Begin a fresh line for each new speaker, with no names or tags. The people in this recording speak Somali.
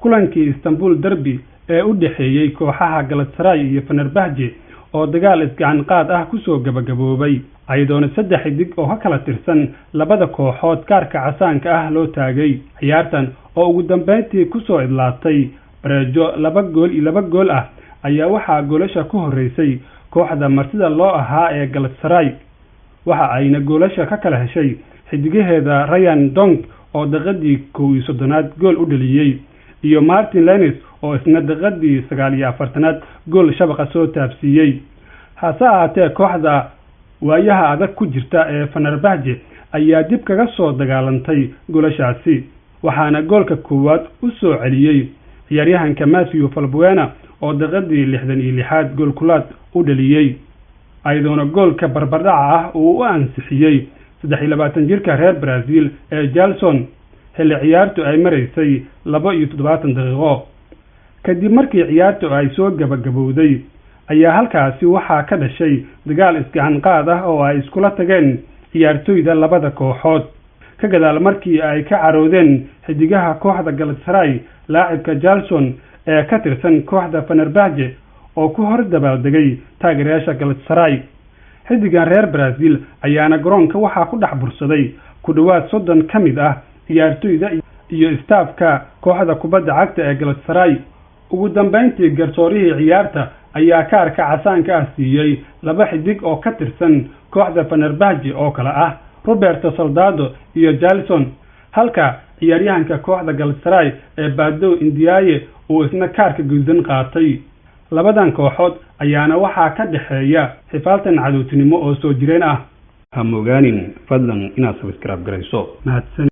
Kulankii Istanbuul Darbi ee u dhaxeeyay kooxaha GALATASARAY iyo FENERBAHCE oo dagaal Gacan Qaad ah ku soo gabagaboobay ayadoona 3 xidig oo kala tirsan labada kooxood kaarka casaanka ah loo taagay ciyaartan oo ugu dambeyntii ku soo idlaatay bareejo 2 gool ah ayaa waxa goolasha ku horeysay kooxda martida loo ahaa ee GALATASARAY waxa ayna goolasha ka kala heshay xidigaheeda Ryan Dong oo daqiiqadii 31aad gool u dhaliyay iyo Martin Lennis oo isna daqiiqadii 49aad gool shabaqa soo taabsiiyay hase ahaatee kooxda waayaha adag ku jirta ee FENERBAHCE ayaa dib kaga soo dagaalantay goolashaasi waxaana goolka koowaad u soo celiyay ciyaaryahanka Matthew Falbuena oo daqiiqadii 66aad gool kulaad u dhaliyay ayadoona goolka barbardhaca ah uu u ansixiyay 23 jirka reer Brazil ee Jalson xilli ciyaartu ay mareysay 72 daqiiqo kadib markii ciyaartu ay soo gabagabowday ayaa halkaasi waxaa ka dhashay dagaal Gacan Qaad ah oo ay iskula tageen ciyaartoyda labada kooxood ka gadaal markii ay ka caroodeen xidigaha kooxda GALATASARAY laacibka Jalson ee ka tirsan kooxda FENERBAHCE oo ku hor dabaaldegay taageerayaasha GALATASARAY xidigan reer Brazil ayaana garoonka waxaa ku dhex bursaday ku dhawaad 30 kamid ah ciyaartoyda iyo staafka kooxda kubadda cagta ee GALATASARAY ugu dambeyntii garsoorihii ciyaarta ayaa kaarka casaanka ah siiyay 2 xidig oo ka tirsan kooxda FENERBAHCE oo kala ah Roberto Soldado iyo Jalson halka ciyaaryahanka kooxda GALATASARAY ee Bado Indiaye uu isna kaarka guduudan qaatay labadan kooxood ayaana waxaa ka dhaxeeya xifaaltan cadowtinimo oo soo jireen ah ha mogaanin fadlan inaad subscribe garayso mahadsan